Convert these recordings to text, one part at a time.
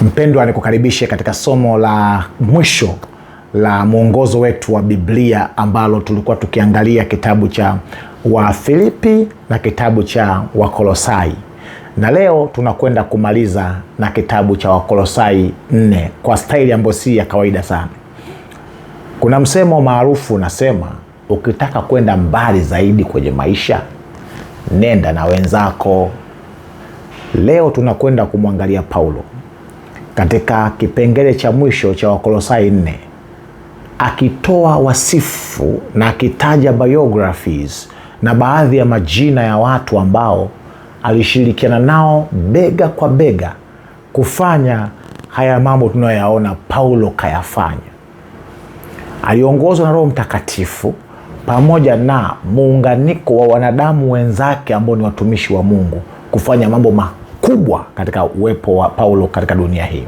Mpendwa, nikukaribishe katika somo la mwisho la mwongozo wetu wa Biblia ambalo tulikuwa tukiangalia kitabu cha Wafilipi na kitabu cha Wakolosai. Na leo tunakwenda kumaliza na kitabu cha Wakolosai 4 kwa staili ambayo si ya kawaida sana. Kuna msemo maarufu unasema, ukitaka kwenda mbali zaidi kwenye maisha, nenda na wenzako. Leo tunakwenda kumwangalia Paulo katika kipengele cha mwisho cha Wakolosai 4, akitoa wasifu na akitaja biographies na baadhi ya majina ya watu ambao alishirikiana nao bega kwa bega kufanya haya mambo tunayoyaona Paulo kayafanya. Aliongozwa na Roho Mtakatifu pamoja na muunganiko wa wanadamu wenzake ambao ni watumishi wa Mungu kufanya mambo makubwa katika uwepo wa Paulo katika dunia hii.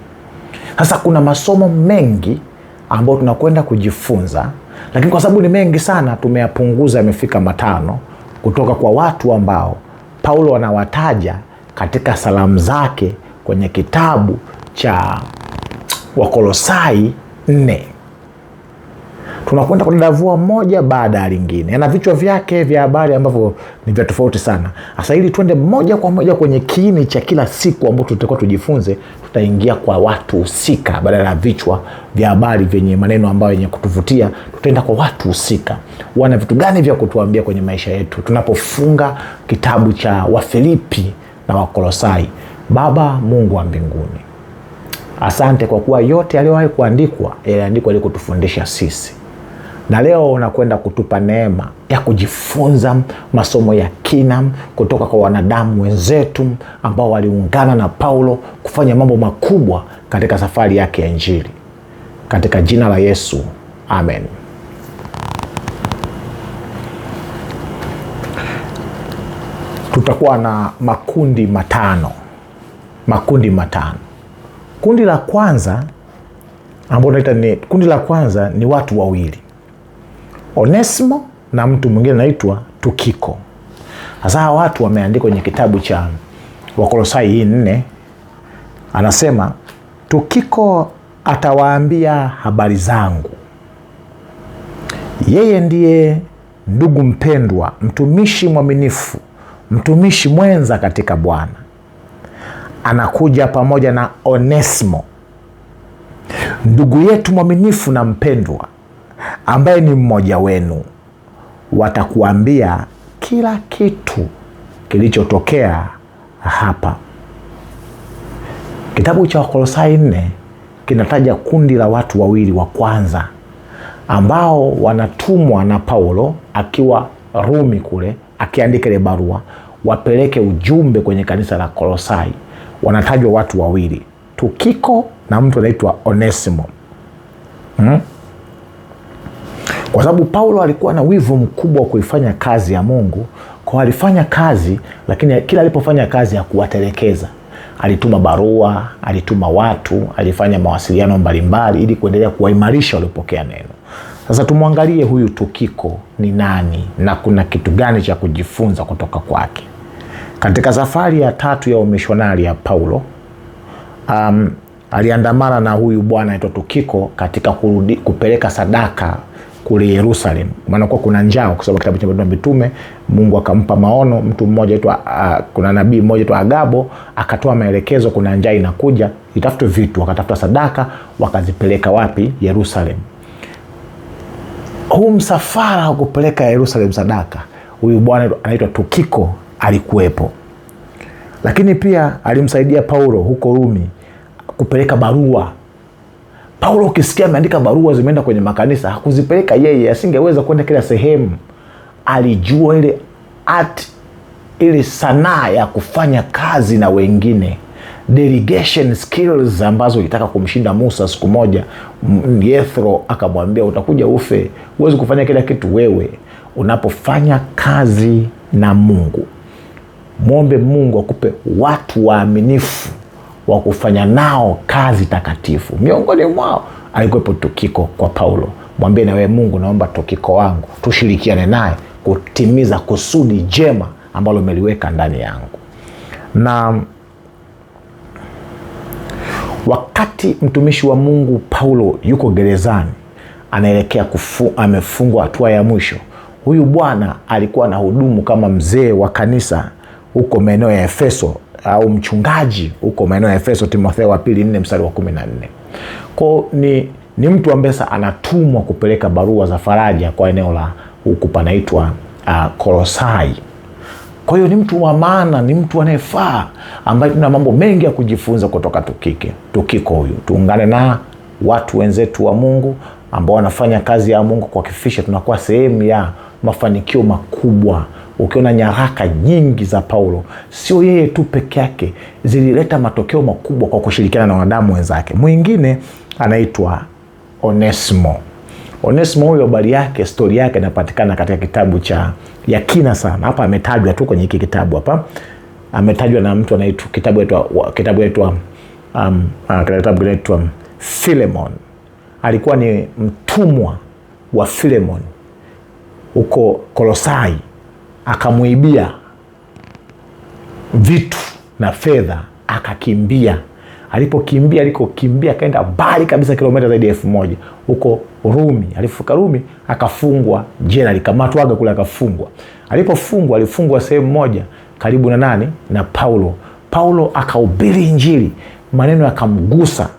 Sasa kuna masomo mengi ambayo tunakwenda kujifunza, lakini kwa sababu ni mengi sana tumeyapunguza, yamefika 5 kutoka kwa watu ambao Paulo anawataja katika salamu zake kwenye kitabu cha Wakolosai 4. Tunakwenda kudadavua moja baada ya lingine. Yana vichwa vyake vya habari ambavyo ni vya tofauti sana. Sasa ili twende moja kwa moja kwenye kiini cha kila siku ambapo tutakuwa tujifunze, tutaingia kwa watu husika badala ya vichwa vya habari vyenye maneno ambayo yenye kutuvutia. Tutaenda kwa watu husika. Wana vitu gani vya kutuambia kwenye maisha yetu tunapofunga kitabu cha Wafilipi na Wakolosai. Baba Mungu wa mbinguni, asante kwa kuwa yote yaliyowahi kuandikwa yaliandikwa ili kutufundisha sisi. Na leo unakwenda kutupa neema ya kujifunza masomo ya kina kutoka kwa wanadamu wenzetu ambao waliungana na Paulo kufanya mambo makubwa katika safari yake ya Injili. Katika jina la Yesu, amen. Tutakuwa na makundi 5. Kundi la kwanza ni watu wawili, Onesimo na mtu mwingine anaitwa Tukiko. Sasa watu wameandikwa kwenye kitabu cha Wakolosai 4. Anasema Tukiko atawaambia habari zangu. Yeye ndiye ndugu mpendwa, mtumishi mwaminifu, mtumishi mwenza katika Bwana. Anakuja pamoja na Onesimo, ndugu yetu mwaminifu na mpendwa, ambaye ni mmoja wenu. Watakuambia kila kitu kilichotokea hapa. Kitabu cha Wakolosai 4 kinataja kundi la watu wawili wa kwanza ambao wanatumwa na Paulo akiwa Rumi kule, akiandika ile barua wapeleke ujumbe kwenye kanisa la Kolosai. Wanatajwa watu wawili, Tukiko na mtu anaitwa Onesimo. Kwa sababu Paulo alikuwa na wivu mkubwa wa kuifanya kazi ya Mungu, kwa alifanya kazi, lakini kila alipofanya kazi ya kuwatelekeza. Alituma barua, alituma watu, alifanya mawasiliano mbalimbali ili kuendelea kuwaimarisha waliopokea neno. Sasa tumwangalie huyu Tukiko ni nani na kuna kitu gani cha kujifunza kutoka kwake. Katika safari ya 3 ya umishonari ya Paulo, aliandamana na huyu bwana anaitwa Tukiko katika kupeleka sadaka kule Yerusalemu. Maana kuna njaa, kwa sababu kitabu cha Mitume Mungu akampa maono mtu mmoja aitwa kuna nabii mmoja aitwa Agabo, akatoa maelekezo, kuna njaa inakuja, itafute vitu, wakatafuta sadaka, wakazipeleka wapi? Yerusalemu. Huu msafara wa kupeleka Yerusalemu sadaka, huyu bwana anaitwa Tukiko alikuwepo. Lakini pia alimsaidia Paulo huko Rumi kupeleka barua. Paulo ukisikia ameandika barua zimeenda kwenye makanisa, hakuzipeleka yeye, asingeweza kwenda kila sehemu. Alijua ile sanaa ya kufanya kazi na wengine, delegation skills ambazo ilitaka kumshinda Musa siku moja. Yethro akamwambia, utakuja ufe, huwezi kufanya kila kitu wewe. Unapofanya kazi na Mungu, muombe Mungu akupe watu waaminifu wa kufanya nao kazi takatifu. Miongoni mwao alikuwepo Tukiko kwa Paulo. Mwambie na wewe, Mungu, naomba Tukiko wangu tushirikiane naye kutimiza kusudi jema ambalo umeliweka ndani yangu. Na Wakati mtumishi wa Mungu Paulo yuko gerezani, anaelekea amefungwa hatua ya mwisho, huyu bwana alikuwa na hudumu kama mzee wa kanisa huko maeneo ya Efeso, au mchungaji huko maeneo ya Efeso. Timotheo wa pili 4 mstari wa 14. Kwa ni mtu ambaye anatumwa kupeleka barua za faraja kwa eneo la huku panaitwa Kolosai. Kwa hiyo ni mtu wa maana, ni mtu anayefaa, ambaye tuna mambo mengi ya kujifunza kutoka Tukiko huyu. Tuungane na watu wenzetu wa Mungu ambao wanafanya kazi ya Mungu kwa kifisha, tunakuwa sehemu ya mafanikio makubwa. Ukiona nyaraka nyingi za Paulo, sio yeye tu peke yake, zilileta matokeo makubwa kwa kushirikiana na wanadamu wenzake. Mwingine anaitwa Onesimo. Onesimo huyo, habari yake, story yake inapatikana katika kitabu cha yakina sana. Hapa ametajwa tu kwenye hiki kitabu hapa. Ametajwa na mtu anaitwa kitabu kinaitwa Philemon. Alikuwa ni mtumwa wa Philemon huko Kolosai, akamuibia vitu na fedha, akakimbia. Alikokimbia akaenda mbali kabisa, kilomita zaidi ya 1000 huko Rumi. Alifika Rumi akafungwa jela, alikamatwa kule akafungwa. Alipofungwa, alifungwa sehemu moja karibu na na Paulo. Paulo akahubiri Injili, maneno yakamgusa,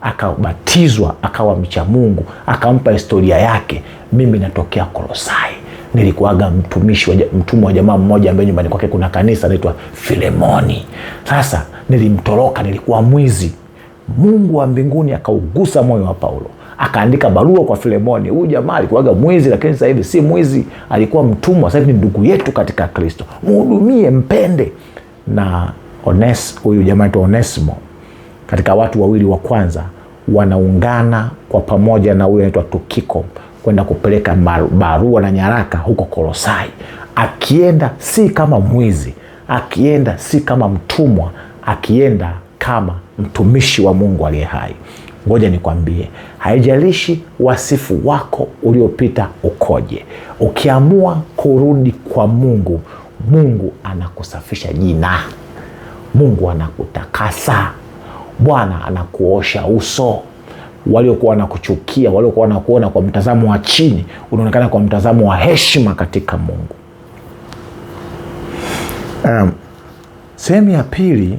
akabatizwa, akawa mcha Mungu, akampa historia yake. Mimi natokea Kolosai, nilikuwaga mtumwa wa jamaa mmoja ambaye nyumbani kwake kuna kanisa anaitwa Filemoni. Sasa nilimtoroka, nilikuwa mwizi. Mungu wa mbinguni akaugusa moyo wa Paulo, akaandika barua kwa Filemoni. Huyu jamaa alikuwaga mwizi, lakini sasa hivi si mwizi, alikuwa mtumwa, sasa hivi ni ndugu yetu katika Kristo, mhudumie, mpende. Na huyu jamaa anaitwa Onesimo, katika watu wawili wa kwanza wanaungana kwa pamoja na huyu anaitwa Tukiko kwenda kupeleka barua na nyaraka huko Kolosai. Akienda si kama mwizi, akienda si kama mtumwa, akienda kama mtumishi wa Mungu aliye hai. Ngoja nikwambie, haijalishi wasifu wako uliopita ukoje, ukiamua kurudi kwa Mungu, Mungu anakusafisha jina, Mungu anakutakasa, Bwana anakuosha uso. Waliokuwa wanakuchukia, waliokuwa wanakuona kwa mtazamo wa chini, unaonekana kwa mtazamo wa heshima katika Mungu. Sehemu ya pili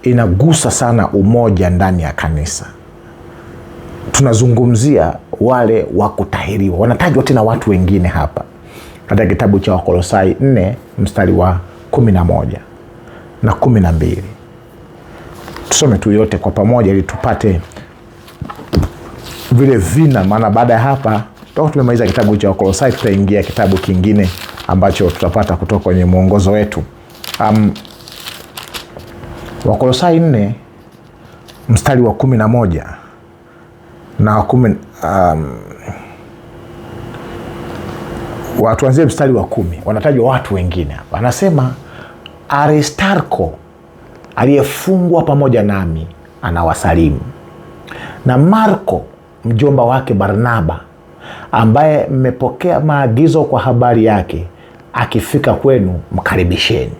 inagusa sana umoja ndani ya kanisa. Tunazungumzia wale wa kutahiriwa. Wanatajwa tena watu wengine hapa katika kitabu cha Wakolosai 4 mstari wa 11 na 12. Tusome tu yote kwa pamoja ili tupate vile vina, maana baada ya hapa toka tumemaliza kitabu cha Wakolosai, tutaingia kitabu kingine ambacho tutapata kutoka kwenye mwongozo wetu. Wakolosai 4 mstari wa 11 na 10, tuanzie mstari wa 10. Wanatajwa watu wengine hapa. Anasema Aristarko aliyefungwa pamoja nami anawasalimu, na Marko mjomba wake Barnaba, ambaye mmepokea maagizo kwa habari yake, akifika kwenu mkaribisheni.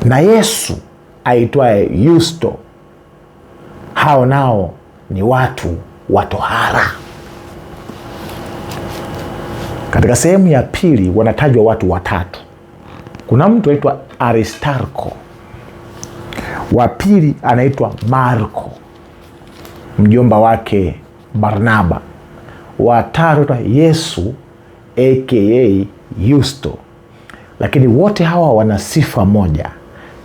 Na Yesu aitwaye Yusto. Hao nao ni watu wa tohara. Katika sehemu ya pili wanatajwa watu watatu. Kuna mtu anaitwa Aristarko, wa pili anaitwa Marko mjomba wake Barnaba, wa tatu Yesu aka Yusto. Lakini wote hawa wana sifa moja,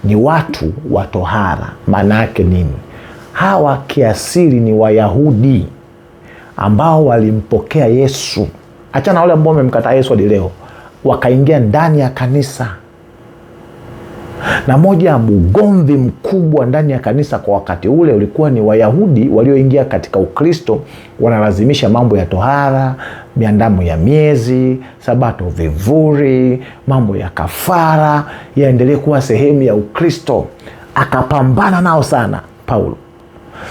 ni watu wa tohara. Maana yake nini? Hawa kiasili ni Wayahudi ambao walimpokea Yesu. Achana wale ambao wamemkataa Yesu hadi leo, wakaingia ndani ya kanisa. Na moja ya mgomvi mkubwa ndani ya kanisa kwa wakati ule ulikuwa ni Wayahudi walioingia katika Ukristo, wanalazimisha mambo ya tohara, miandamo ya miezi, sabato, vivuri, mambo ya kafara yaendelee kuwa sehemu ya Ukristo. Akapambana nao sana Paulo.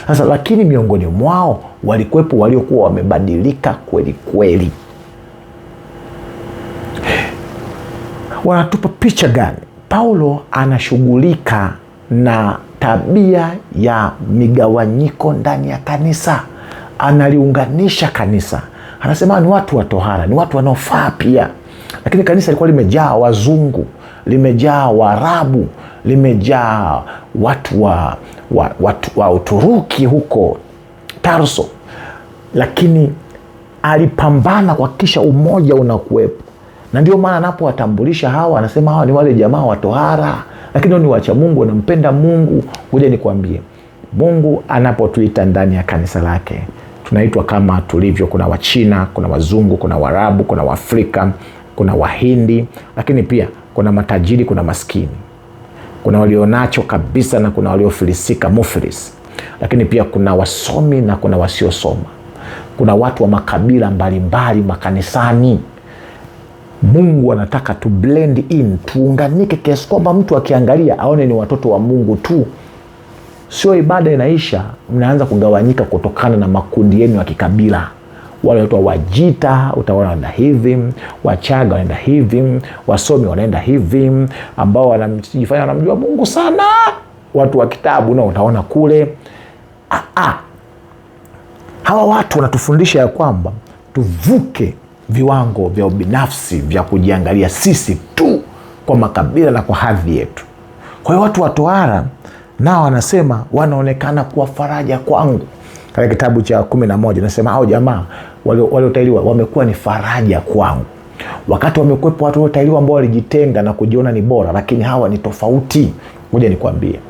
Sasa lakini miongoni mwao walikuwepo waliokuwa wamebadilika kweli kweli. Wanatupa picha gani? Paulo anashughulika na tabia ya migawanyiko ndani ya kanisa. Analiunganisha kanisa, anasema ni watu wa tohara, ni watu wanaofaa pia. Lakini kanisa lilikuwa limejaa wazungu, limejaa Waarabu, limejaa watu wa Uturuki huko Tarso. Lakini alipambana kuhakikisha umoja unakuwepo. Na ndio maana anapowatambulisha hawa, anasema hawa ni wale jamaa wa tohara, lakini ni wacha Mungu, wanampenda Mungu. Ngoja nikwambie, Mungu anapotuita ndani ya kanisa lake, tunaitwa kama tulivyo. Kuna Wachina, kuna wazungu, kuna Waarabu, kuna Waafrika, kuna Wahindi, lakini pia kuna matajiri, kuna maskini, kuna walionacho kabisa na kuna waliofilisika, muflis. Lakini pia kuna wasomi na kuna wasiosoma. Kuna watu wa makabila mbalimbali makanisani. Mungu anataka tu blend in, tuunganike kiasi kwamba mtu akiangalia aone ni watoto wa Mungu tu. Sio ibada inaisha mnaanza kugawanyika kutokana na makundi yenu ya kikabila. Wale watu wa Wajita utaona wanaenda hivi, Wachaga wanaenda hivi, wasomi wanaenda hivi, ambao wanajifanya wanamjua Mungu sana, watu wa kitabu na utaona kule. Hawa watu wanatufundisha ya kwamba tuvuke viwango vya ubinafsi vya kujiangalia sisi tu kwa makabila na kwa hadhi yetu. Kwa hiyo watu wa tohara nao wanasema wanaonekana kuwa faraja kwangu. Katika kitabu cha 11 nasema hao jamaa waliotailiwa wamekuwa ni faraja kwangu. Wakati wamekuwepo watu waliotailiwa ambao walijitenga na kujiona ni bora, lakini hawa ni tofauti. Ngoja nikwambie,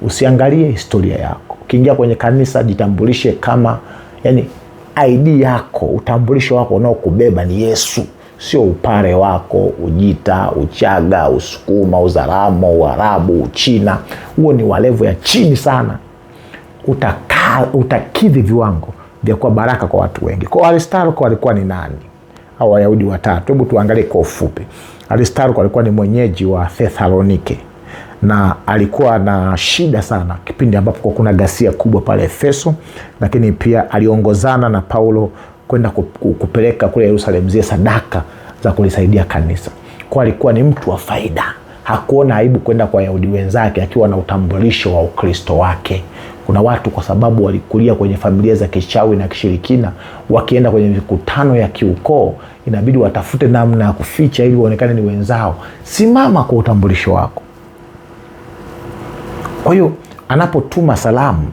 usiangalie historia yako. Ukiingia kwenye kanisa jitambulishe kama, yani ID yako, utambulisho wako unaokubeba ni Yesu, sio upare wako, Ujita, Uchaga, Usukuma, Uzaramo, Uarabu, Uchina. Huo ni walevo ya chini sana. Utakidhi viwango vya kuwa baraka kwa watu wengi. Kwa Aristarko alikuwa ni nani? Hao Wayahudi watatu, hebu tuangalie kwa ufupi. Aristarko alikuwa ni mwenyeji wa Thessalonike na alikuwa na shida sana kipindi ambapo kuna ghasia kubwa pale Efeso, lakini pia aliongozana na Paulo kwenda kupeleka kule Yerusalemu zile sadaka za kulisaidia kanisa. Kwa alikuwa ni mtu wa faida. Hakuona aibu kwenda kwa Wayahudi wenzake akiwa na utambulisho wa Ukristo wake. Kuna watu kwa sababu walikulia kwenye familia za kichawi na kishirikina, wakienda kwenye mikutano ya kiukoo inabidi watafute namna ya kuficha ili waonekane ni wenzao. Simama kwa utambulisho wako. Kwa hiyo anapotuma salamu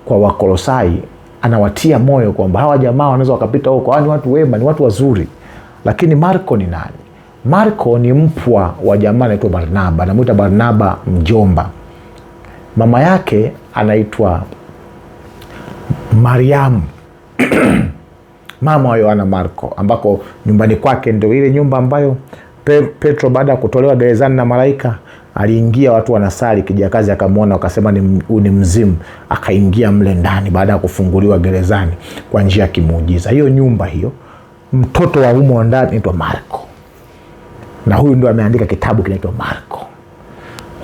kwa Wakolosai, anawatia moyo kwamba hawa jamaa wanaweza wakapita huko, hawa ni watu wema, ni watu wazuri. Lakini Marko ni nani? Marko ni mpwa wa jamaa anaitwa Barnaba. Anamuita Barnaba mjomba. Mama yake anaitwa Mariamu mama wa Yohana Marko, ambako nyumbani kwake ndio ile nyumba ambayo Petro baada ya kutolewa gerezani na malaika aliingia, watu wanasali, kijakazi akamwona akasema ni mzimu, akaingia mle ndani baada ya kufunguliwa gerezani kwa njia ya kimuujiza. Hiyo nyumba hiyo, mtoto wa humo ndani anaitwa Marko. Na huyu ndio ameandika kitabu kinaitwa Marko.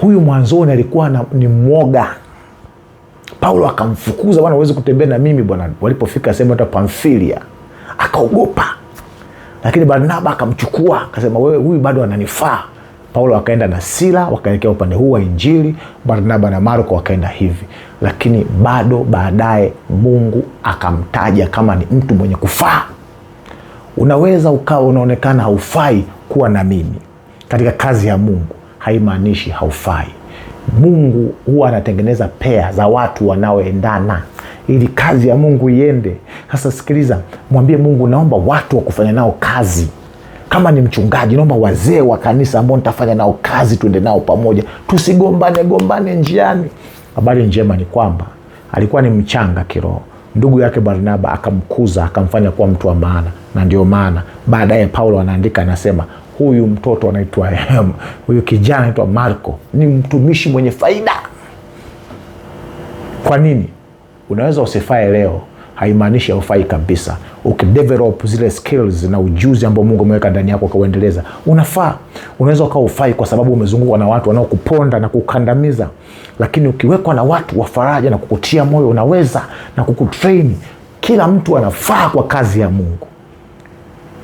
Huyu mwanzoni alikuwa ni mwoga. Paulo akamfukuza, bwana huwezi kutembea na mimi bwana. Walipofika sehemu ya Pamfilia akaogopa. Lakini Barnaba akamchukua, akasema wewe huyu bado ananifaa. Paulo akaenda na Sila, wakaelekea upande huu wa Injili. Barnaba na Marko wakaenda hivi. Lakini bado baadaye Mungu akamtaja kama ni mtu mwenye kufaa. Unaweza ukawa unaonekana haufai kuwa na mimi katika kazi ya Mungu, haimaanishi haufai. Mungu huwa anatengeneza pea za watu wanaoendana ili kazi ya Mungu iende. Sasa sikiliza, mwambie Mungu, naomba watu wa kufanya nao kazi. Kama ni mchungaji, naomba wazee wa kanisa ambao nitafanya nao kazi, tuende nao pamoja, tusigombane njiani. Habari njema ni kwamba alikuwa ni mchanga kiroho. Ndugu yake Barnaba akamkuza, akamfanya kuwa mtu wa maana. Na ndio maana baadaye Paulo anaandika, anasema huyu mtoto anaitwa huyu kijana anaitwa Marko ni mtumishi mwenye faida. Kwa nini? Unaweza usifae leo, haimaanishi haufai kabisa. Ukidevelop zile skills na ujuzi ambao Mungu ameweka ndani yako kauendeleza, unafaa. Unaweza ukawa ufai kwa sababu umezungukwa na watu wanaokuponda na kukandamiza, lakini ukiwekwa na watu wa faraja na kukutia moyo, unaweza na kukutrain. Kila mtu anafaa kwa kazi ya Mungu.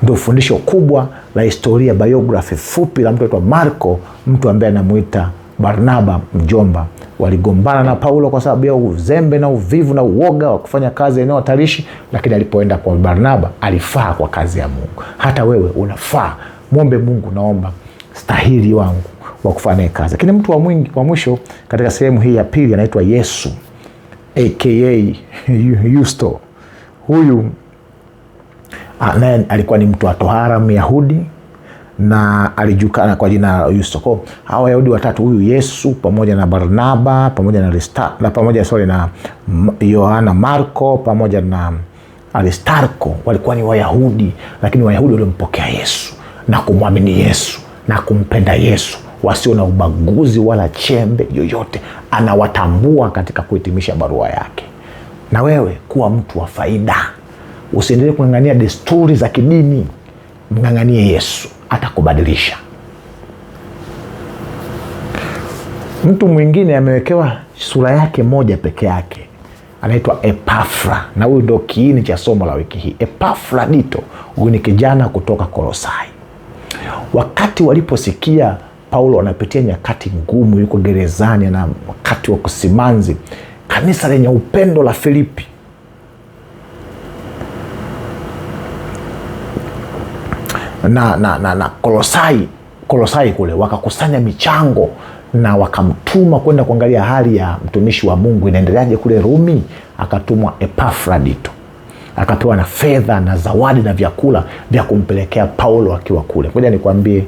Ndio fundisho kubwa la historia, biography fupi la mtu anaitwa Marko, mtu ambaye anamuita Barnaba mjomba waligombana na Paulo kwa sababu ya uzembe na uvivu na uoga wa kufanya kazi eneo hatarishi, lakini alipoenda kwa Barnaba alifaa kwa kazi ya Mungu. Hata wewe unafaa. Muombe Mungu, naomba stahili wangu wa kufanya kazi. Lakini mtu wa mwisho katika sehemu hii ya pili anaitwa Yesu aka Yusto. Huyu naye alikuwa ni mtu wa tohara, Myahudi, na alijulikana kwa jina la Yusto. Kwa hao Wayahudi watatu, huyu Yesu pamoja na Barnaba pamoja na Yohana Marko pamoja na Aristarko walikuwa ni Wayahudi, lakini Wayahudi walimpokea Yesu na kumwamini Yesu na kumpenda Yesu, wasio na ubaguzi wala chembe yoyote. Anawatambua katika kuhitimisha barua yake. Na wewe kuwa mtu wa faida, usiendelee kung'ang'ania desturi za kidini, mng'ang'anie Yesu, atakubadilisha. Mtu mwingine amewekewa sura yake moja peke yake, anaitwa Epafra, na huyu ndio kiini cha somo la wiki hii. Epafrodito, huyu ni kijana kutoka Kolosai. Wakati waliposikia Paulo anapitia nyakati ngumu, yuko gerezani na wakati wa kusimanzi, kanisa lenye upendo la Filipi na Kolosai kule wakakusanya michango na wakamtuma kwenda kuangalia hali ya mtumishi wa Mungu inaendeleaje kule Rumi. Akatumwa Epafrodito, akapewa na fedha na zawadi na vyakula vya kumpelekea Paulo akiwa kule. Ngoja nikwambie,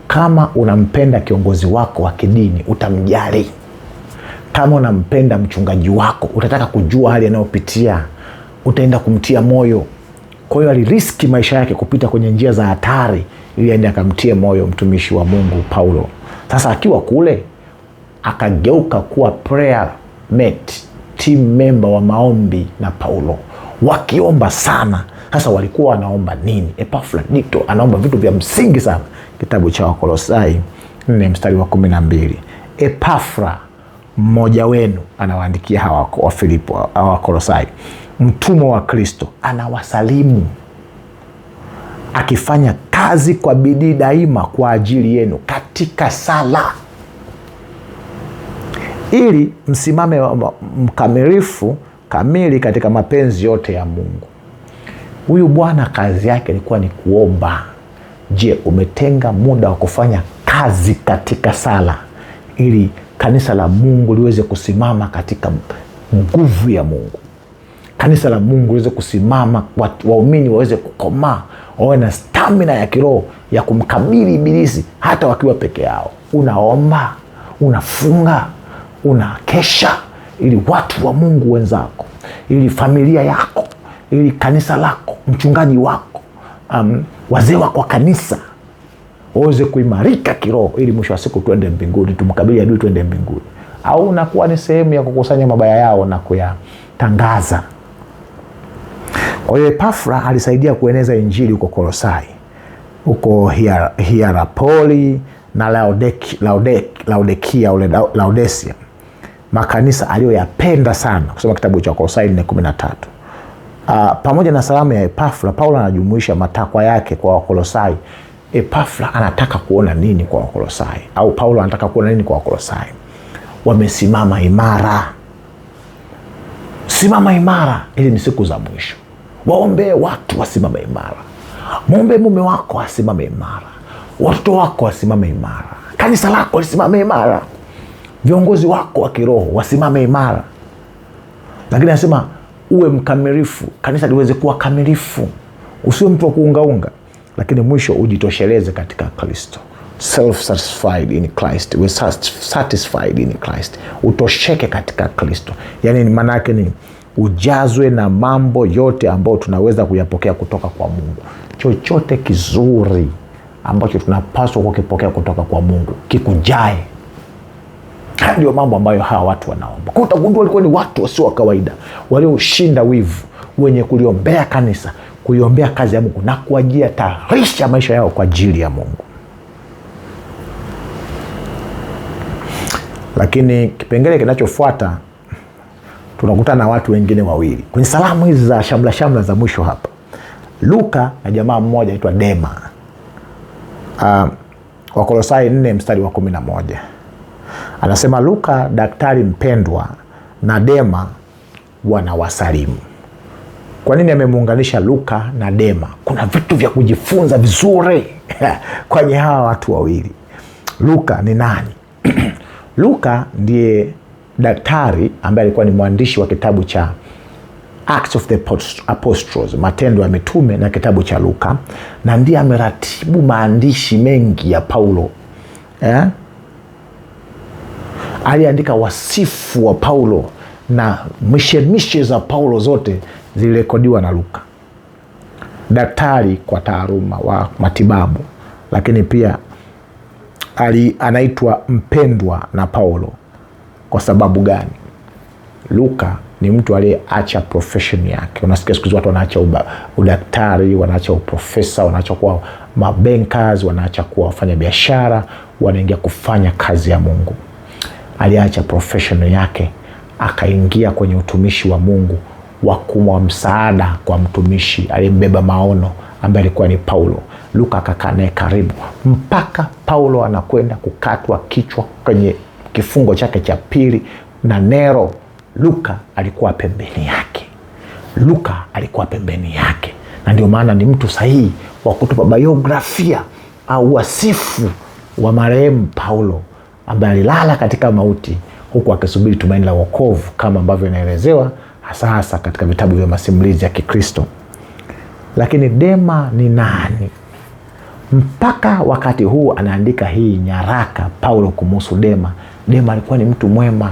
kama unampenda kiongozi wako wa kidini utamjali. Kama unampenda mchungaji wako utataka kujua hali anayopitia, utaenda kumtia moyo. Kwa hiyo aliriski maisha yake kupita kwenye njia za hatari ili aende akamtie moyo mtumishi wa Mungu Paulo. Sasa akiwa kule akageuka kuwa prayer mate, team member wa maombi na Paulo, wakiomba sana. Sasa walikuwa wanaomba nini? Epafrodito anaomba vitu vya msingi sana. Kitabu cha Wakolosai 4 mstari wa 12. Epafra, mmoja wenu, anawaandikia hawa wa Filipo, hawa Kolosai, mtumwa wa Kristo, anawasalimu, akifanya kazi kwa bidii daima kwa ajili yenu katika sala, ili msimame mkamilifu kamili katika mapenzi yote ya Mungu. Huyu bwana kazi yake ilikuwa ni kuomba. Je, umetenga muda wa kufanya kazi katika sala ili kanisa la Mungu liweze kusimama katika nguvu ya Mungu? Kanisa la Mungu liweze kusimama, waumini waweze kukomaa, wawe na stamina ya kiroho ya kumkabili ibilisi hata wakiwa peke yao. Unaomba, unafunga, unakesha ili watu wa Mungu wenzako, ili familia yako, ili kanisa lako, mchungaji wako, wazee wako wa kanisa waweze kuimarika kiroho, ili mwisho wa siku tuende mbinguni, tumkabili adui tuende mbinguni. Au unakuwa ni sehemu ya kukusanya mabaya yao na kuyatangaza? Kwa hiyo Epafra alisaidia kueneza injili huko Kolosai, huko Hierapoli na Laodikia, makanisa aliyoyapenda sana. Kusoma kitabu cha Kolosai 4:13. Pamoja na salamu ya Epafra, Paulo anajumuisha matakwa yake kwa Wakolosai. Epafra anataka kuona nini kwa Wakolosai? Au Paulo anataka kuona nini kwa Wakolosai? Wamesimama imara. Simama imara, ili ni siku za mwisho. Waombee watu wasimame imara. Muombe mume wako asimame imara. Watoto wako wasimame imara. Kanisa lako lisimame imara. Viongozi wako wa kiroho wasimame imara. Lakini anasema uwe mkamilifu, kanisa liweze kuwa kamilifu. Usiwe mtu wa kuungaunga, lakini mwisho ujitosheleze katika Kristo. Self-satisfied in Christ. We satisfied in Christ. Utosheke katika Kristo. Yaani maana yake ni ujazwe na mambo yote ambayo tunaweza kuyapokea kutoka kwa Mungu. Chochote kizuri ambacho tunapaswa kukipokea kutoka kwa Mungu kikujae. Ndio mambo ambayo hawa watu wanaomba. Kwa utagundua walikuwa ni watu wasio wa kawaida, walioshinda wivu, wenye kuliombea kanisa, kuiombea kazi ya Mungu na kuajia tarisha maisha yao kwa ajili ya Mungu. Lakini kipengele kinachofuata tunakutana na watu wengine wawili kwenye salamu hizi za shamla za mwisho hapa. Luka na jamaa mmoja anaitwa Dema. Wakolosai 4 mstari wa 11. Anasema Luka daktari mpendwa na Dema wanawasalimu. Kwa nini amemuunganisha Luka na Dema? Kuna vitu vya kujifunza vizuri kwenye hawa watu wawili. Luka ni nani? Luka ndiye daktari ambaye alikuwa ni mwandishi wa kitabu cha Acts of the Apostles, Matendo ya Mitume, na kitabu cha Luka, na ndiye ameratibu maandishi mengi ya Paulo. Aliandika wasifu wa Paulo na mishemishe za Paulo zote zilirekodiwa na Luka. Daktari kwa taaluma wa matibabu, lakini pia anaitwa mpendwa na Paulo. Kwa sababu gani? Luka ni mtu aliyeacha profession yake. Unasikia siku zote watu wanaacha udaktari, wanaacha uprofesa, wanaacha kuwa mabankers, wanaacha kuwa wafanya biashara, wanaingia kufanya kazi ya Mungu. Aliacha profession yake, akaingia kwenye utumishi wa Mungu wa kuwa msaada kwa mtumishi aliyembeba maono ambaye alikuwa ni Paulo. Luka akakaa naye karibu mpaka Paulo anakwenda kukatwa kichwa kwenye kifungo chake cha pili na Nero. Luka alikuwa pembeni yake. Luka alikuwa pembeni yake, na ndio maana ni mtu sahihi wa kutupa biografia au wasifu wa marehemu Paulo ambaye alilala katika mauti huku akisubiri tumaini la wokovu, kama ambavyo inaelezewa hasa katika vitabu vya masimulizi ya Kikristo. Lakini Dema ni nani? Mpaka wakati huu anaandika hii nyaraka Paulo kumhusu Dema. Dema alikuwa ni mtu mwema,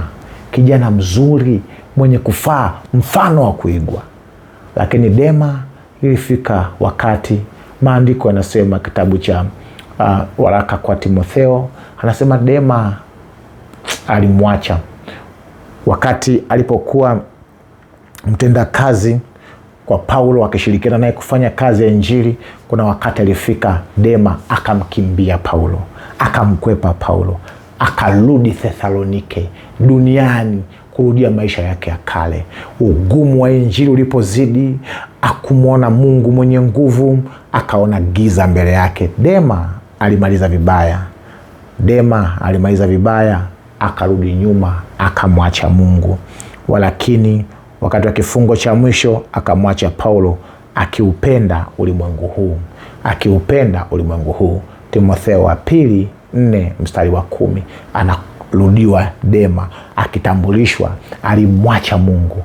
kijana mzuri, mwenye kufaa, mfano wa kuigwa. Lakini Dema ilifika wakati, maandiko yanasema kitabu cha waraka kwa Timotheo, anasema Dema alimwacha wakati alipokuwa mtenda kazi kwa Paulo, akishirikiana naye kufanya kazi ya Injili. Kuna wakati alifika Dema akamkimbia Paulo, akamkwepa Paulo, akarudi Thesalonike duniani kurudia maisha yake ya kale. Ugumu wa Injili ulipozidi, akumwona Mungu mwenye nguvu, akaona giza mbele yake. Dema alimaliza vibaya. Dema alimaliza vibaya, akarudi nyuma, akamwacha Mungu. Walakini wakati wa kifungo cha mwisho akamwacha Paulo, akiupenda ulimwengu huu. Akiupenda ulimwengu huu. Timotheo wa pili 4 mstari wa 10 anarudiwa Dema akitambulishwa. Alimwacha Mungu,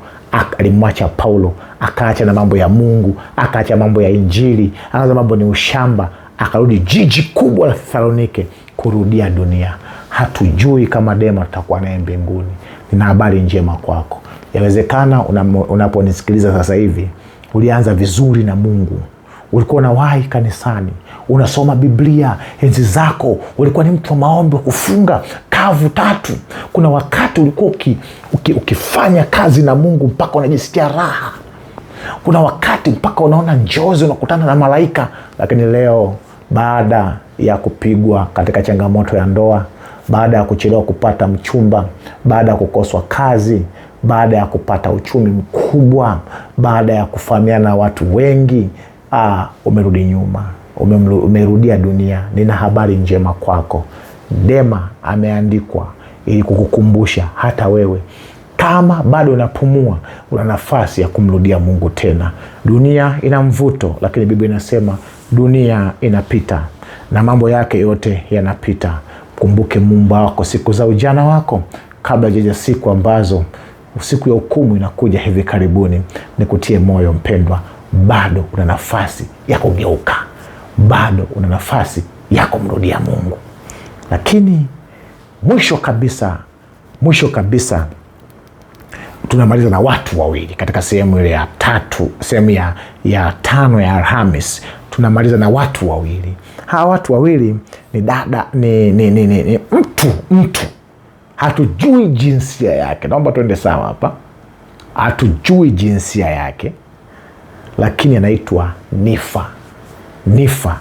alimwacha Paulo, akaacha na mambo ya Mungu, akaacha mambo ya Injili, akaanza mambo ni ushamba, akarudi jiji kubwa la Thesalonike kurudia dunia. Hatujui kama Dema tutakuwa naye mbinguni. Nina habari njema kwako. Yawezekana unaponisikiliza sasa hivi ulianza vizuri na Mungu. Ulikuwa unawahi kanisani, unasoma Biblia, enzi zako ulikuwa ni mtu wa maombi, wa kufunga kavu 3. Kuna wakati ulikuwa ukifanya kazi na Mungu mpaka unajisikia raha. Kuna wakati mpaka unaona njozi, unakutana na malaika. Lakini leo, baada ya kupigwa katika changamoto ya ndoa, baada ya kuchelewa kupata mchumba, baada ya kukoswa kazi, baada ya kupata uchumi mkubwa, baada ya kufahamiana na watu wengi, umerudi nyuma, umerudia dunia. Nina habari njema kwako. Dema ameandikwa ili kukukumbusha hata wewe, kama bado unapumua, una nafasi ya kumrudia Mungu tena. Dunia ina mvuto, lakini Biblia inasema dunia inapita na mambo yake yote yanapita. Kumbuke Muumba wako siku za ujana wako, kabla hajaja siku ambazo siku ya hukumu inakuja hivi karibuni. Nikutie moyo mpendwa, bado una nafasi ya kugeuka, bado una nafasi ya kumrudia Mungu. Lakini mwisho kabisa tunamaliza na watu wawili katika sehemu ile ya 3, sehemu ya 5 ya Alhamis. Tunamaliza na watu wawili. Hawa watu wawili ni dada, ni mtu hatujui jinsia yake. Naomba tuende sawa hapa. Hatujui jinsia yake, lakini anaitwa Nifa. Nympha.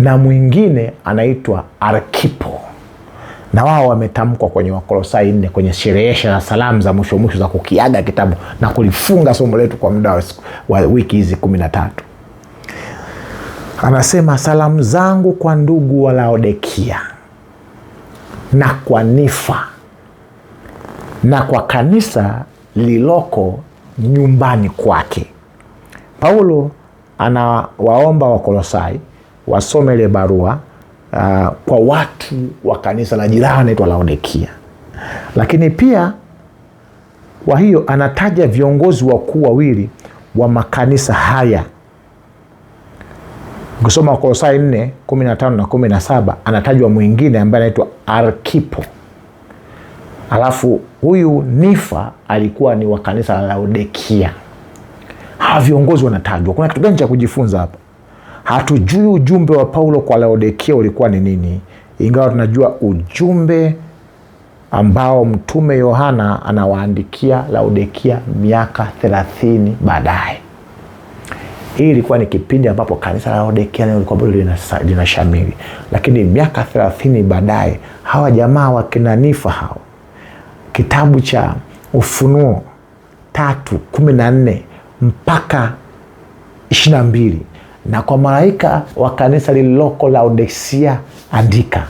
Na mwingine anaitwa Arkipo. Na wao wametamkwa kwenye Wakolosai 4 kwenye sherehesha na salamu za mwisho za kukiaga kitabu na kulifunga somo letu kwa muda wa wiki hizi 13. Anasema, salamu zangu kwa ndugu wa Laodikia na kwa Nifa na kwa kanisa lililoko nyumbani kwake. Paulo anawaomba Wakolosai wasome ile barua kwa watu wa kanisa la jirani anaitwa Laodikia. Lakini pia kwa hiyo anataja viongozi wakuu wawili wa makanisa haya. Ukisoma Wakolosai 4:15 na 17 anatajwa mwingine ambaye anaitwa Arkipo. Alafu huyu Nifa alikuwa ni wa kanisa la Laodikia. Hawa viongozi wanatajwa. Kuna kitu gani cha kujifunza hapa? Hatujui ujumbe wa Paulo kwa Laodikia ulikuwa ni nini, ingawa tunajua ujumbe ambao mtume Yohana anawaandikia Laodikia miaka 30 baadaye. Hii ilikuwa ni kipindi ambapo kanisa la Laodikia lilikuwa bado linashamiri. Lakini miaka 30 baadaye hawa jamaa wa kina Nifa hao, kitabu cha Ufunuo 3:14 mpaka 22, na kwa malaika wa kanisa lililoko Laodikia andika.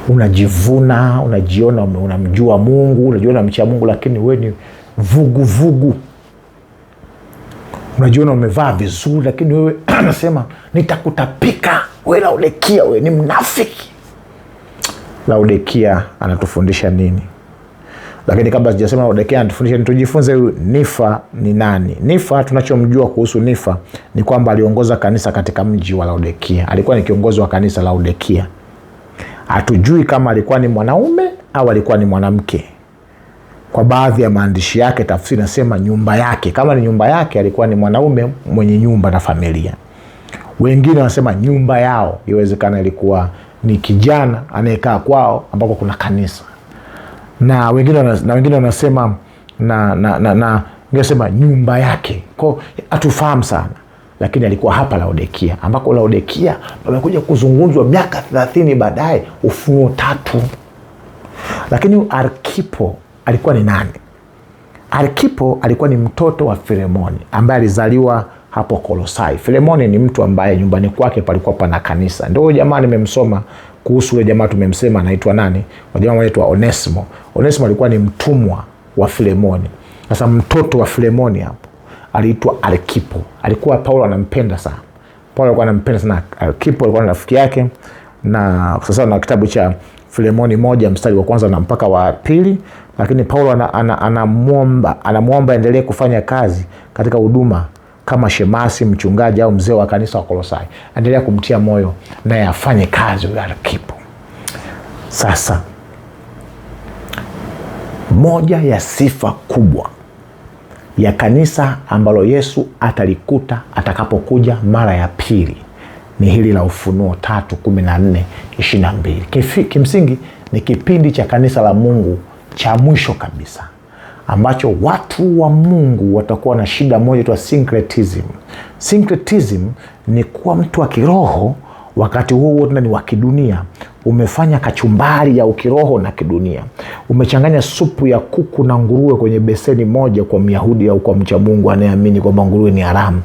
Unajivuna, unajiona unamjua Mungu, unajiona mcha Mungu, lakini wewe ni vugu. Unajiona umevaa vizuri, lakini wewe anasema nitakutapika. Wewe Laodikia, wewe ni mnafiki. Laodikia anatufundisha nini? Lakini kabla sijasema Laodikia anatufundisha nini, tujifunze huyu Nifa ni nani. Nifa, tunachomjua kuhusu Nifa ni kwamba aliongoza kanisa katika mji wa Laodikia. Alikuwa ni kiongozi wa kanisa Laodikia. Hatujui kama alikuwa ni mwanaume au alikuwa ni mwanamke. Kwa baadhi ya maandishi yake tafsiri nasema nyumba yake. Kama ni nyumba yake, alikuwa ni mwanaume mwenye nyumba na familia. Wengine wanasema nyumba yao, iwezekana ilikuwa ni kijana anayekaa kwao ambako kuna kanisa. Na wengine wanasema wanasema nyumba yake. Kwa hatufahamu sana. Lakini alikuwa hapa Laodikia, ambako Laodikia wamekuja kuzungumzwa miaka 30 baadaye, Ufunuo 3. Lakini Arkipo alikuwa ni nani? Arkipo alikuwa ni mtoto wa Filemoni ambaye alizaliwa hapo Kolosai. Filemoni ni mtu ambaye nyumbani kwake palikuwa pana kanisa. Ndio jamaa nimemsoma kuhusu yule jamaa, tumemsema anaitwa nani? Jamaa anaitwa Onesimo. Onesimo alikuwa ni mtumwa wa Filemoni. Sasa mtoto wa Filemoni hapo aliitwa Arkipo. Alikuwa Paulo anampenda sana. Paulo alikuwa anampenda sana Arkipo, alikuwa rafiki yake. Na sasa na kitabu cha Filemoni 1 mstari wa kwanza na mpaka wa 2, lakini Paulo anamuomba endelee kufanya kazi katika huduma kama shemasi, mchungaji au mzee wa kanisa wa Kolosai. Endelea kumtia moyo naye afanye kazi huyo Arkipo. Sasa moja ya sifa kubwa ya kanisa ambalo Yesu atalikuta atakapokuja mara ya pili ni hili la Ufunuo 3:14-22. Kimsingi ni kipindi cha kanisa la Mungu cha mwisho kabisa, ambacho watu wa Mungu watakuwa na shida moja tu, syncretism. Syncretism ni kuwa mtu wa kiroho wakati huo ni wa kidunia. Umefanya kachumbari ya ukiroho na kidunia. Umechanganya supu ya kuku na nguruwe kwenye beseni moja kwa Myahudi au kwa mcha Mungu anayeamini kwamba nguruwe ni haramu,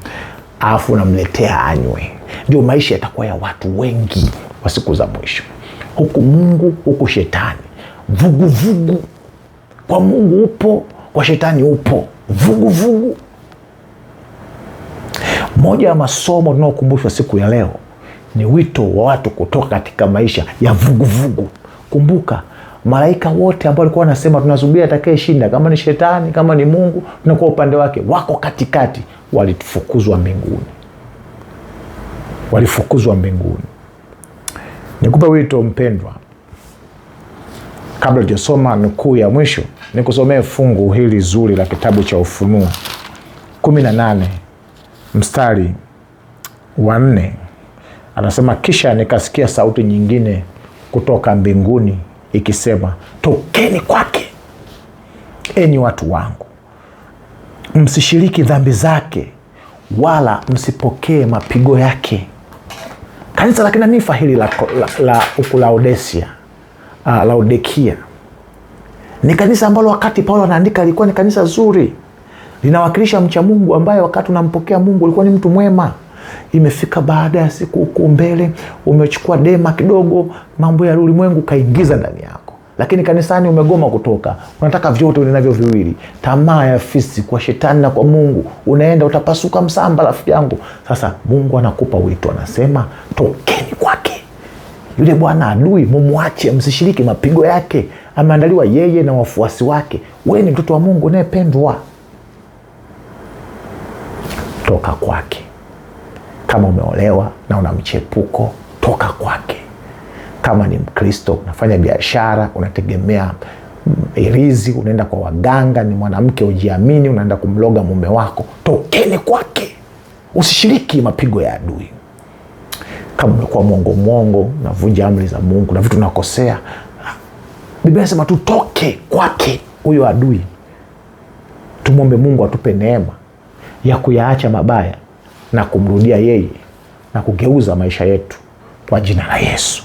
afu unamletea anywe. Ndio maisha yatakuwa ya watu wengi wa siku za mwisho. Huku Mungu, huku shetani. Vugu. Kwa Mungu upo, kwa shetani upo. Vugu. Moja ya masomo tunaokumbushwa siku ya leo ni wito wa watu kutoka katika maisha ya vugu. Kumbuka, malaika wote ambao walikuwa wanasema tunasubiri atakayeshinda, kama ni shetani, kama ni Mungu, tunakuwa upande wake, wako katikati, walifukuzwa mbinguni. Nikupe wito mpendwa, kabla hujasoma nukuu ya mwisho, nikusomee fungu hili zuri la kitabu cha Ufunuo 18 mstari wa 4. Anasema, kisha nikasikia sauti nyingine kutoka mbinguni ikisema, tokeni kwake, enyi watu wangu, msishiriki dhambi zake, wala msipokee mapigo yake. Kanisa la kina Nifa hili la Laodikia ni kanisa ambalo wakati Paulo anaandika lilikuwa ni kanisa zuri, linawakilisha mcha Mungu ambaye wakati unampokea Mungu ulikuwa ni mtu mwema. Imefika baada ya siku huko mbele, umechukua dema kidogo, mambo ya ulimwengu kaingiza ndani yako. Lakini kanisani umegoma kutoka. Unataka vyote unavyo viwili. Tamaa ya fisi kwa shetani na kwa Mungu. Unaenda utapasuka msamba rafiki yangu. Sasa Mungu anakupa wito, anasema tokeni kwake. Yule bwana adui mumwache, msishiriki mapigo yake. Ameandaliwa yeye na wafuasi wake. Wewe ni mtoto wa Mungu unayependwa. Toka kwake. Kama umeolewa na una mchepuko, toka kwake. Kama ni Mkristo, unafanya biashara, unategemea irizi, unaenda kwa waganga, ni mwanamke ujiamini, unaenda kumloga mume wako, tokeni kwake. Usishiriki mapigo ya adui. Kama umekuwa mwongo, unavunja amri za Mungu na vitu unakosea, Biblia inasema tutoke kwake huyo adui. Tumwombe Mungu atupe neema ya kuyaacha mabaya na kumrudia yeye na kugeuza maisha yetu kwa jina la Yesu.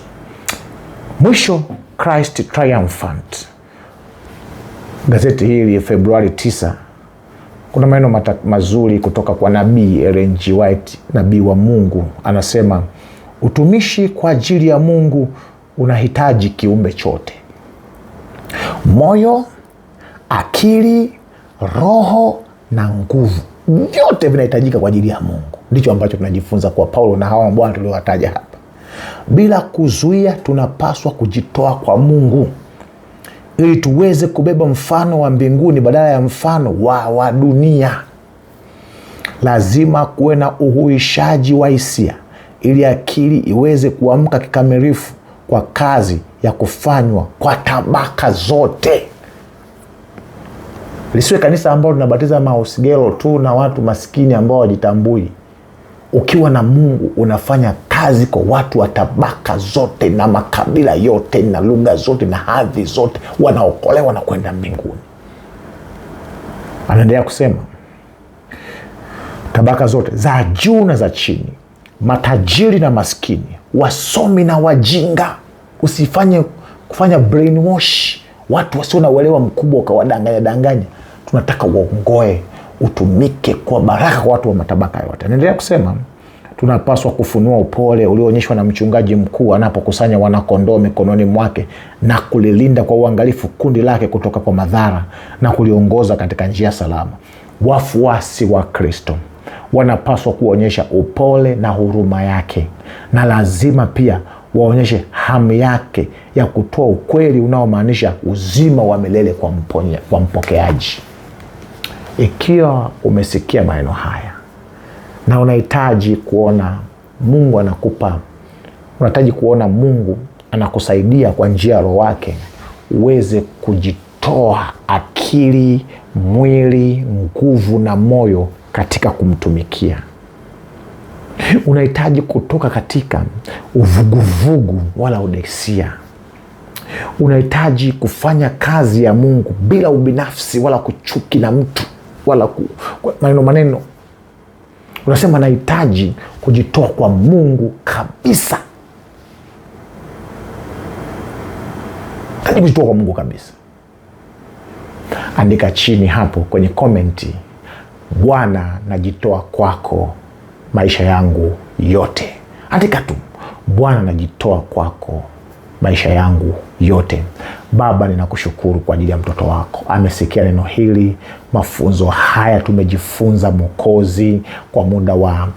Mwisho, Christ Triumphant. Gazeti hili Februari 9, kuna maneno mazuri kutoka kwa nabii Ellen G. White, nabii wa Mungu. Anasema utumishi kwa ajili ya Mungu unahitaji kiumbe chote: moyo, akili, roho na nguvu. Vyote vinahitajika kwa ajili ya Mungu. Ndicho ambacho tunajifunza kwa Paulo na hawa mabwana tuliowataja hapa. Bila kuzuia, tunapaswa kujitoa kwa Mungu ili tuweze kubeba mfano wa mbinguni badala ya mfano wa dunia. Lazima kuwe na uhuishaji wa hisia ili akili iweze kuamka kikamilifu kwa kazi ya kufanywa kwa tabaka zote. Lisiwe kanisa ambalo tunabatiza mahusigelo tu na watu maskini ambao wajitambui. Ukiwa na Mungu unafanya kazi kwa watu wa tabaka zote na makabila yote na lugha zote na hadhi zote, wanaokolewa na kwenda mbinguni. Anaendelea kusema tabaka zote za juu na za chini, matajiri na maskini, wasomi na wajinga. Kufanya brainwash watu wasio na uelewa mkubwa ukawadanganya. Tunataka waongoe, utumike kwa baraka kwa watu wa matabaka yote. Anaendelea kusema tunapaswa kufunua upole ulioonyeshwa na mchungaji mkuu anapokusanya wanakondoo mikononi mwake na kulilinda kwa uangalifu kundi lake kutoka kwa madhara na kuliongoza katika njia salama. Wafuasi wa Kristo wanapaswa kuonyesha upole na huruma yake, na lazima pia waonyeshe hamu yake ya kutoa ukweli unaomaanisha uzima wa milele kwa mpokeaji. Ikiwa umesikia maneno haya na unahitaji kuona Mungu unahitaji kuona Mungu anakusaidia kwa njia ya Roho wake uweze kujitoa akili, mwili, nguvu na moyo katika kumtumikia. Unahitaji kutoka katika uvuguvugu wala udesia. Unahitaji kufanya kazi ya Mungu bila ubinafsi wala kuchuki na mtu wala maneno. Unasema nahitaji kujitoa kwa Mungu kabisa. Nahitaji kujitoa kwa Mungu kabisa. Andika chini hapo kwenye komenti, Bwana najitoa kwako maisha yangu yote. Andika tu, Bwana najitoa kwako maisha yangu yote. Baba, ninakushukuru kwa ajili ya mtoto wako. Amesikia neno hili, mafunzo haya tumejifunza Mwokozi kwa muda wa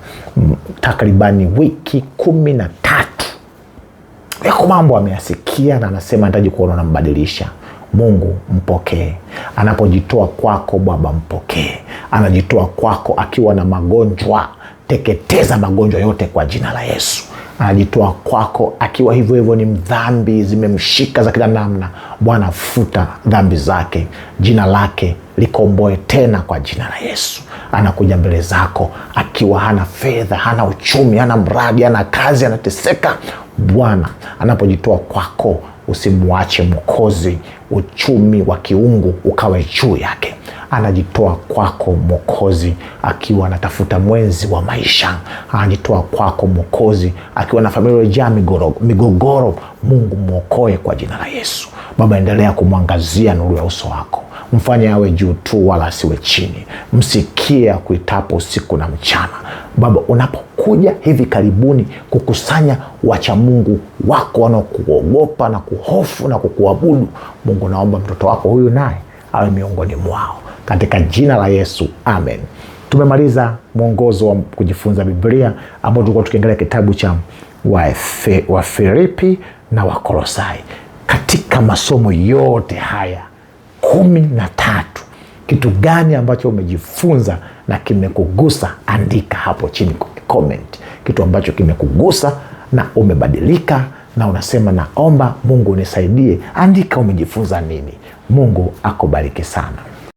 takribani wiki 13. Yako mambo ameyasikia na anasema nahitaji kuona unambadilisha. Mungu mpokee. Anapojitoa kwako Baba, mpokee. Anajitoa kwako akiwa na magonjwa, teketeza magonjwa yote kwa jina la Yesu. Anajitoa kwako akiwa hivyo ni dhambi zimemshika za kila namna. Bwana, futa dhambi zake, jina lake likomboe tena kwa jina la Yesu. Anakuja mbele zako akiwa hana fedha, hana uchumi, hana mradi, hana kazi, anateseka. Bwana, anapojitoa kwako usimwache Mwokozi, uchumi wa kiungu ukawe juu yake. Anajitoa kwako Mwokozi akiwa anatafuta mwenzi wa maisha. Anajitoa kwako Mwokozi akiwa na familia iliyojaa migogoro. Mungu mwokoe kwa jina la Yesu. Baba, endelea kumwangazia nuru ya uso wako. Mfanye awe juu tu wala asiwe chini. Msikie kuitapo usiku na mchana. Baba, unapokuwa anakuja hivi karibuni kukusanya wachamungu wako wanaokuogopa na kuhofu na kukuabudu. Mungu, naomba mtoto wako huyu naye awe miongoni mwao, katika jina la Yesu, amen. Tumemaliza mwongozo wa kujifunza Biblia ambao tulikuwa tukiangalia kitabu cha Wafilipi na Wakolosai. Katika masomo yote haya 13, kitu gani ambacho umejifunza na kimekugusa? Andika hapo chini kwa comment kitu ambacho kimekugusa na umebadilika na unasema naomba Mungu nisaidie. Andika umejifunza nini. Mungu akubariki sana.